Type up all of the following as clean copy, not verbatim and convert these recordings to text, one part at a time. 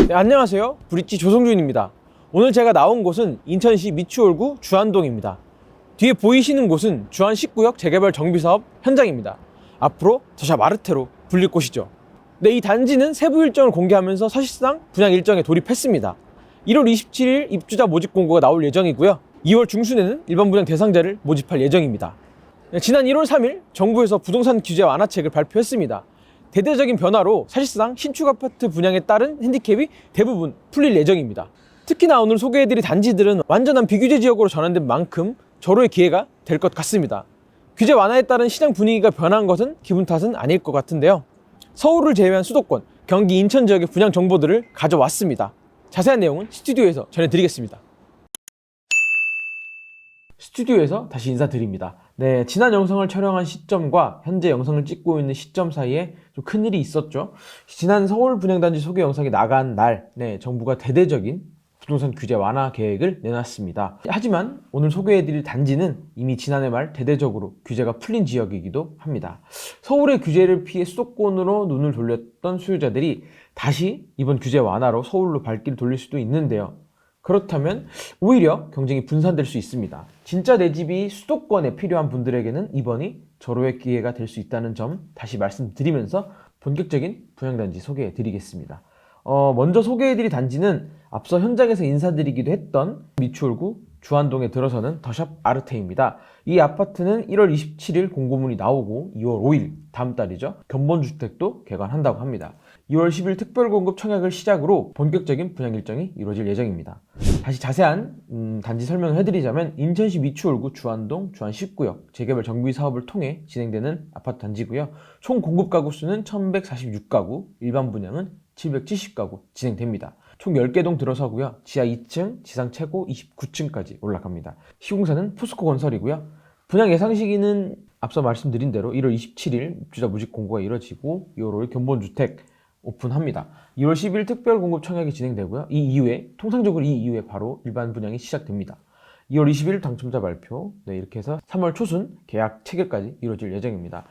네, 안녕하세요. 브릿지 조성준입니다. 오늘 제가 나온 곳은 인천시 미추홀구 주안동입니다. 뒤에 보이시는 곳은 주안 19역 재개발 정비사업 현장입니다. 앞으로 더샵 아르테로 불릴 곳이죠. 네, 이 단지는 세부 일정을 공개하면서 사실상 분양 일정에 돌입했습니다. 1월 27일 입주자 모집 공고가 나올 예정이고요. 2월 중순에는 일반 분양 대상자를 모집할 예정입니다. 네, 지난 1월 3일 정부에서 부동산 규제 완화책을 발표했습니다. 대대적인 변화로 사실상 신축 아파트 분양에 따른 핸디캡이 대부분 풀릴 예정입니다. 특히나 오늘 소개해드릴 단지들은 완전한 비규제 지역으로 전환된 만큼 절호의 기회가 될 것 같습니다. 규제 완화에 따른 시장 분위기가 변한 것은 기분 탓은 아닐 것 같은데요. 서울을 제외한 수도권, 경기 인천 지역의 분양 정보들을 가져왔습니다. 자세한 내용은 스튜디오에서 전해드리겠습니다. 스튜디오에서 다시 인사드립니다. 네, 지난 영상을 촬영한 시점과 현재 영상을 찍고 있는 시점 사이에 좀 큰일이 있었죠. 지난 서울 분양단지 소개 영상이 나간 날, 정부가 대대적인 부동산 규제 완화 계획을 내놨습니다. 하지만 오늘 소개해드릴 단지는 이미 지난해 말 대대적으로 규제가 풀린 지역이기도 합니다. 서울의 규제를 피해 수도권으로 눈을 돌렸던 수요자들이 다시 이번 규제 완화로 서울로 발길을 돌릴 수도 있는데요. 그렇다면 오히려 경쟁이 분산될 수 있습니다. 진짜 내 집이 수도권에 필요한 분들에게는 이번이 절호의 기회가 될 수 있다는 점 다시 말씀드리면서 본격적인 분양단지 소개해 드리겠습니다. 먼저 소개해드릴 단지는 앞서 현장에서 인사드리기도 했던 미추홀구 주안동에 들어서는 더샵 아르테입니다. 이 아파트는 1월 27일 공고문이 나오고 2월 5일 다음 달이죠. 견본주택도 개관한다고 합니다. 2월 10일 특별공급 청약을 시작으로 본격적인 분양 일정이 이루어질 예정입니다. 다시 자세한 단지 설명을 해드리자면 인천시 미추홀구 주안동 주안 19역 재개발 정비 사업을 통해 진행되는 아파트 단지고요. 총 공급 가구 수는 1146가구, 일반 분양은 770가구 진행됩니다. 총 10개 동 들어서고요. 지하 2층, 지상 최고 29층까지 올라갑니다. 시공사는 포스코 건설이고요. 분양 예상 시기는 앞서 말씀드린 대로 1월 27일 입주자 모집 공고가 이뤄지고 2월 5일 견본주택 오픈합니다. 2월 10일 특별 공급 청약이 진행되고요. 통상적으로 이 이후에 바로 일반 분양이 시작됩니다. 2월 20일 당첨자 발표, 이렇게 해서 3월 초순 계약 체결까지 이루어질 예정입니다.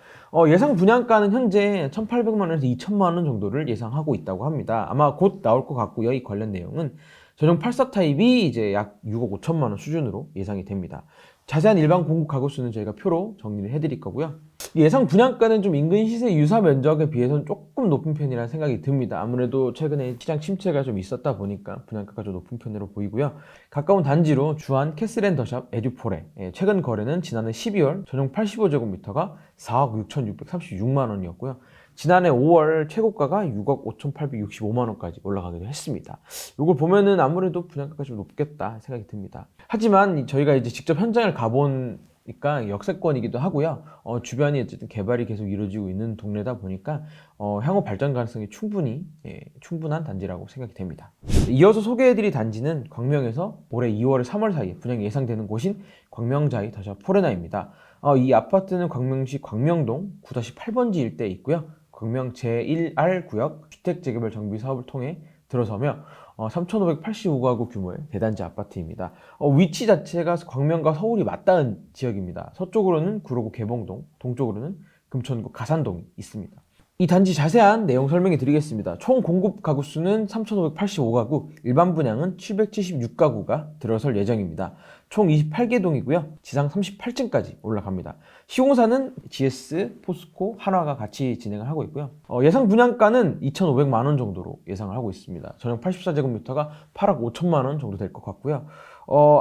예상 분양가는 현재 1,800만 원에서 2,000만 원 정도를 예상하고 있다고 합니다. 아마 곧 나올 것 같고요. 이 관련 내용은 전용 84 타입이 이제 약 6억 5천만 원 수준으로 예상이 됩니다. 자세한 일반 공급 가구 수는 저희가 표로 정리를 해드릴 거고요. 예상 분양가는 좀 인근 시세 유사 면적에 비해서는 조금 높은 편이라는 생각이 듭니다. 아무래도 최근에 시장 침체가 좀 있었다 보니까 분양가가 좀 높은 편으로 보이고요. 가까운 단지로 주안 캐슬앤더샵 에듀폴에 최근 거래는 지난해 12월 전용 85제곱미터가 4억 6,636만 원이었고요. 지난해 5월 최고가가 6억 5,865만 원까지 올라가기도 했습니다. 이걸 보면은 아무래도 분양가가 좀 높겠다 생각이 듭니다. 하지만 저희가 이제 직접 현장을 가보니까 역세권이기도 하고요. 주변이 어쨌든 개발이 계속 이루어지고 있는 동네다 보니까 향후 발전 가능성이 충분한 단지라고 생각이 됩니다. 이어서 소개해드릴 단지는 광명에서 올해 2월에 3월 사이에 분양이 예상되는 곳인 광명자이 더샵 포레나입니다. 이 아파트는 광명시 광명동 9-8번지 일대에 있고요. 광명 제1R 구역 주택재개발 정비 사업을 통해 들어서며 3,585가구 규모의 대단지 아파트입니다. 위치 자체가 광명과 서울이 맞닿은 지역입니다. 서쪽으로는 구로구 개봉동, 동쪽으로는 금천구 가산동이 있습니다. 이 단지 자세한 내용 설명해 드리겠습니다. 총 공급 가구 수는 3,585가구, 일반 분양은 776가구가 들어설 예정입니다. 총 28개 동이고요. 지상 38층까지 올라갑니다. 시공사는 GS, 포스코, 한화가 같이 진행을 하고 있고요. 예상 분양가는 2,500만 원 정도로 예상을 하고 있습니다. 전용 84제곱미터가 8억 5천만 원 정도 될 것 같고요.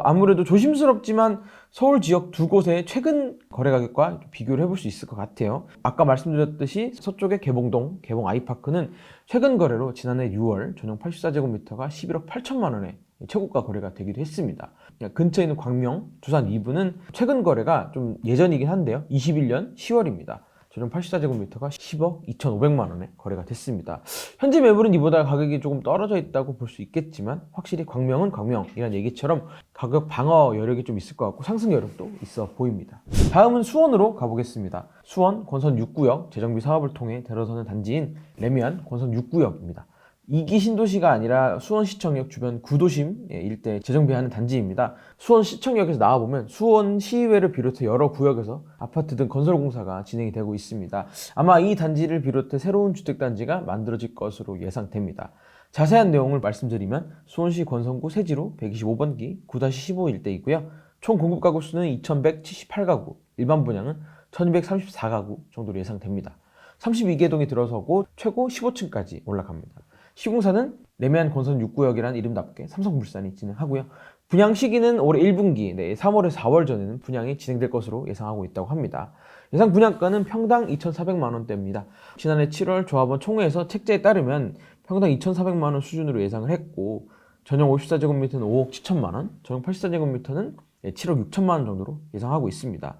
아무래도 조심스럽지만 서울 지역 두 곳의 최근 거래 가격과 비교를 해볼 수 있을 것 같아요. 아까 말씀드렸듯이 서쪽의 개봉동, 개봉 아이파크는 최근 거래로 지난해 6월 전용 84제곱미터가 11억 8천만 원에 최고가 거래가 되기도 했습니다. 근처에 있는 광명, 두산 2부는 최근 거래가 좀 예전이긴 한데요. 21년 10월입니다. 전용 84제곱미터가 10억 2,500만 원에 거래가 됐습니다. 현재 매물은 이보다 가격이 조금 떨어져 있다고 볼 수 있겠지만 확실히 광명은 광명이란 얘기처럼 가격 방어 여력이 좀 있을 것 같고 상승 여력도 있어 보입니다. 다음은 수원으로 가보겠습니다. 수원 권선 6구역 재정비 사업을 통해 들어서는 단지인 레미안 권선 6구역입니다. 2기 신도시가 아니라 수원시청역 주변 구도심 일대 재정비하는 단지입니다. 수원시청역에서 나와보면 수원시의회를 비롯해 여러 구역에서 아파트 등 건설공사가 진행이 되고 있습니다. 아마 이 단지를 비롯해 새로운 주택단지가 만들어질 것으로 예상됩니다. 자세한 내용을 말씀드리면 수원시 권성구 세지로 125번기 9-15 일대이고요. 총 공급 가구 수는 2178가구, 일반 분양은 1234가구 정도로 예상됩니다. 32개동이 들어서고 최고 15층까지 올라갑니다. 시공사는 레미안 권선 6구역이라는 이름답게 삼성물산이 진행하고요. 분양 시기는 올해 1분기, 3월에서 4월 전에는 분양이 진행될 것으로 예상하고 있다고 합니다. 예상 분양가는 평당 2,400만 원대입니다. 지난해 7월 조합원 총회에서 책자에 따르면 평당 2,400만 원 수준으로 예상을 했고, 전용 54제곱미터는 5억 7천만 원, 전용 84제곱미터는 7억 6천만 원 정도로 예상하고 있습니다.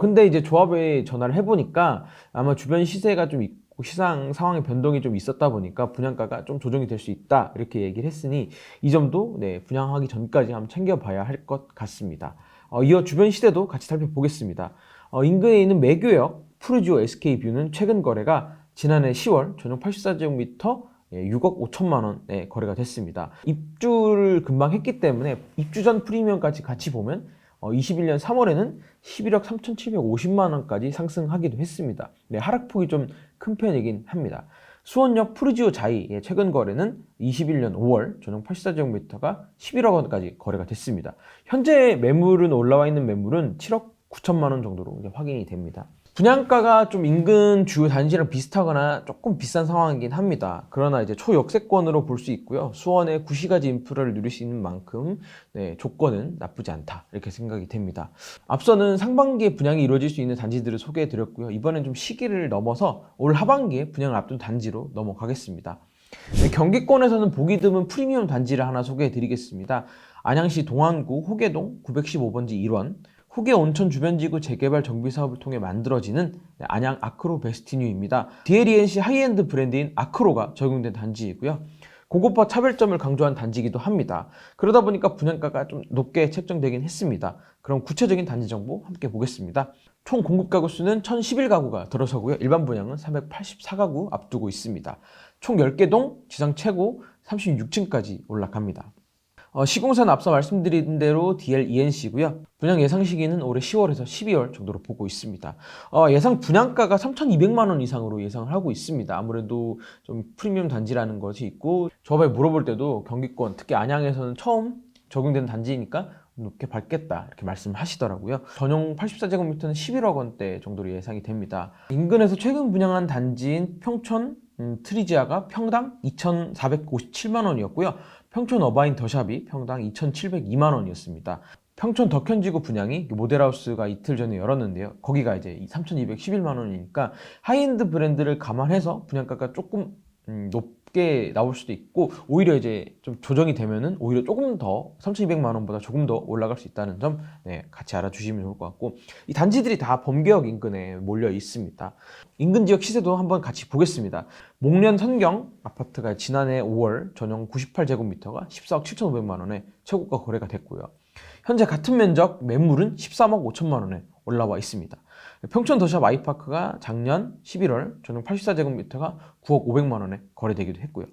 근데 이제 조합에 전화를 해보니까 아마 주변 시세가 좀 있고 시장 상황의 변동이 좀 있었다 보니까 분양가가 좀 조정이 될 수 있다 이렇게 얘기를 했으니 이 점도 분양하기 전까지 한번 챙겨봐야 할 것 같습니다. 이어 주변 시세도 같이 살펴보겠습니다. 인근에 있는 매교역 푸르지오 SK뷰는 최근 거래가 지난해 10월 전용 84제곱미터 6억 5천만 원에 거래가 됐습니다. 입주를 금방 했기 때문에 입주 전 프리미엄까지 같이 보면 21년 3월에는 11억 3,750만 원까지 상승하기도 했습니다. 하락폭이 좀 큰 편이긴 합니다. 수원역 푸르지오 자이 최근 거래는 21년 5월 전용 84제곱미터가 11억 원까지 거래가 됐습니다. 현재 매물은 올라와 있는 매물은 7억 9천만 원 정도로 확인이 됩니다. 분양가가 좀 인근 주요 단지랑 비슷하거나 조금 비싼 상황이긴 합니다. 그러나 이제 초역세권으로 볼 수 있고요. 수원의 구시가지 인프라를 누릴 수 있는 만큼 조건은 나쁘지 않다 이렇게 생각이 됩니다. 앞서는 상반기에 분양이 이루어질 수 있는 단지들을 소개해 드렸고요. 이번엔 좀 시기를 넘어서 올 하반기에 분양을 앞둔 단지로 넘어가겠습니다. 경기권에서는 보기 드문 프리미엄 단지를 하나 소개해 드리겠습니다. 안양시 동안구 호계동 915번지 1원 호계 온천 주변지구 재개발 정비 사업을 통해 만들어지는 안양 아크로 베스티뉴입니다. DLENC 하이엔드 브랜드인 아크로가 적용된 단지이고요. 고급화 차별점을 강조한 단지이기도 합니다. 그러다 보니까 분양가가 좀 높게 책정되긴 했습니다. 그럼 구체적인 단지 정보 함께 보겠습니다. 총 공급 가구 수는 1,011가구가 들어서고요. 일반 분양은 384가구 앞두고 있습니다. 총 10개 동 지상 최고 36층까지 올라갑니다. 시공사는 앞서 말씀드린 대로 DLENC고요. 분양 예상 시기는 올해 10월에서 12월 정도로 보고 있습니다. 예상 분양가가 3,200만 원 이상으로 예상을 하고 있습니다. 아무래도 좀 프리미엄 단지라는 것이 있고 조합에 물어볼 때도 경기권, 특히 안양에서는 처음 적용된 단지니까 높게 받겠다 이렇게 말씀을 하시더라고요. 전용 84제곱미터는 11억 원대 정도로 예상이 됩니다. 인근에서 최근 분양한 단지인 평촌 트리지아가 평당 2,457만 원이었고요. 평촌 어바인 더샵이 평당 2,702만 원이었습니다. 평촌 덕현지구 분양이 모델하우스가 이틀 전에 열었는데요. 거기가 이제 3,211만 원이니까 하이엔드 브랜드를 감안해서 분양가가 조금 높게 나올 수도 있고 오히려 이제 좀 조정이 되면은 오히려 조금 더 3,200만 원보다 조금 더 올라갈 수 있다는 점 같이 알아주시면 좋을 것 같고 이 단지들이 다 범계역 인근에 몰려 있습니다. 인근 지역 시세도 한번 같이 보겠습니다. 목련 선경 아파트가 지난해 5월 전용 98제곱미터가 14억 7,500만 원에 최고가 거래가 됐고요. 현재 같은 면적 매물은 13억 5천만 원에 올라와 있습니다. 평촌 더샵 아이파크가 작년 11월 전용 84제곱미터가 9억 500만 원에 거래되기도 했고요.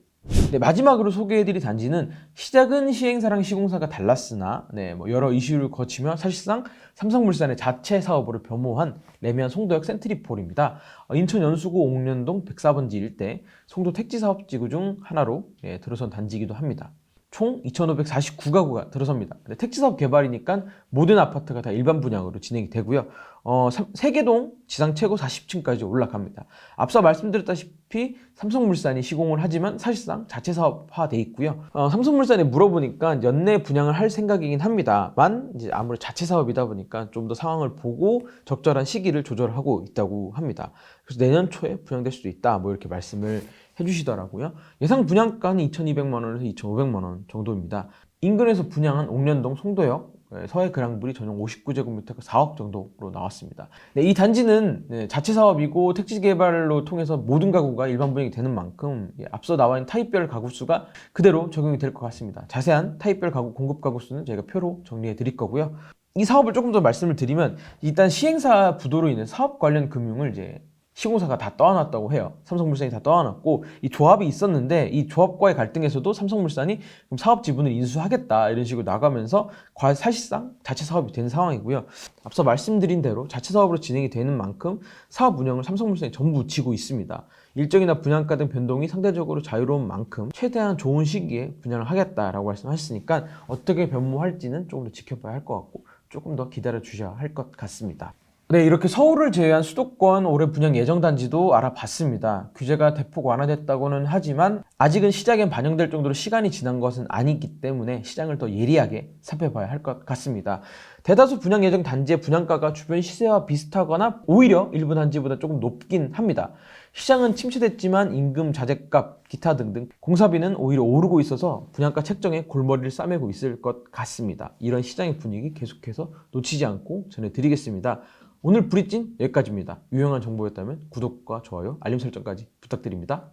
마지막으로 소개해드릴 단지는 시작은 시행사랑 시공사가 달랐으나 여러 이슈를 거치며 사실상 삼성물산의 자체 사업으로 변모한 레미안 송도역 센트리폴입니다. 인천 연수구 옥련동 104번지 일대 송도 택지사업지구 중 하나로 들어선 단지이기도 합니다. 총 2,549가구가 들어섭니다. 택지사업 개발이니까 모든 아파트가 다 일반 분양으로 진행이 되고요. 3개 동 지상 최고 40층까지 올라갑니다. 앞서 말씀드렸다시피 삼성물산이 시공을 하지만 사실상 자체 사업화돼 있고요. 삼성물산에 물어보니까 연내 분양을 할 생각이긴 합니다만 이제 아무래도 자체 사업이다 보니까 좀 더 상황을 보고 적절한 시기를 조절하고 있다고 합니다. 그래서 내년 초에 분양될 수도 있다 뭐 이렇게 말씀을 해주시더라고요. 예상 분양가는 2,200만 원에서 2,500만 원 정도입니다. 인근에서 분양한 옥련동 송도역 서해 그랑블이 전용 59제곱미터가 4억 정도로 나왔습니다. 이 단지는 자체 사업이고 택지 개발로 통해서 모든 가구가 일반 분양이 되는 만큼 앞서 나와 있는 타입별 가구 수가 그대로 적용이 될 것 같습니다. 자세한 타입별 가구 공급 가구 수는 저희가 표로 정리해 드릴 거고요. 이 사업을 조금 더 말씀을 드리면 일단 시행사 부도로 인해 사업 관련 금융을 이제 시공사가 다 떠안았다고 해요. 삼성물산이 다 떠안았고 이 조합이 있었는데 이 조합과의 갈등에서도 삼성물산이 그럼 사업 지분을 인수하겠다 이런 식으로 나가면서 사실상 자체 사업이 된 상황이고요. 앞서 말씀드린 대로 자체 사업으로 진행이 되는 만큼 사업 운영을 삼성물산이 전부 지고 있습니다. 일정이나 분양가 등 변동이 상대적으로 자유로운 만큼 최대한 좋은 시기에 분양을 하겠다라고 말씀하셨으니까 어떻게 변모할지는 조금 더 지켜봐야 할 것 같고 조금 더 기다려 주셔야 할 것 같습니다. 네, 이렇게 서울을 제외한 수도권 올해 분양 예정 단지도 알아봤습니다. 규제가 대폭 완화됐다고는 하지만 아직은 시장에 반영될 정도로 시간이 지난 것은 아니기 때문에 시장을 더 예리하게 살펴봐야 할 것 같습니다. 대다수 분양 예정 단지의 분양가가 주변 시세와 비슷하거나 오히려 일부 단지보다 조금 높긴 합니다. 시장은 침체됐지만 임금, 자재값, 기타 등등 공사비는 오히려 오르고 있어서 분양가 책정에 골머리를 싸매고 있을 것 같습니다. 이런 시장의 분위기 계속해서 놓치지 않고 전해드리겠습니다. 오늘 브리찐 여기까지입니다. 유용한 정보였다면 구독과 좋아요, 알림 설정까지 부탁드립니다.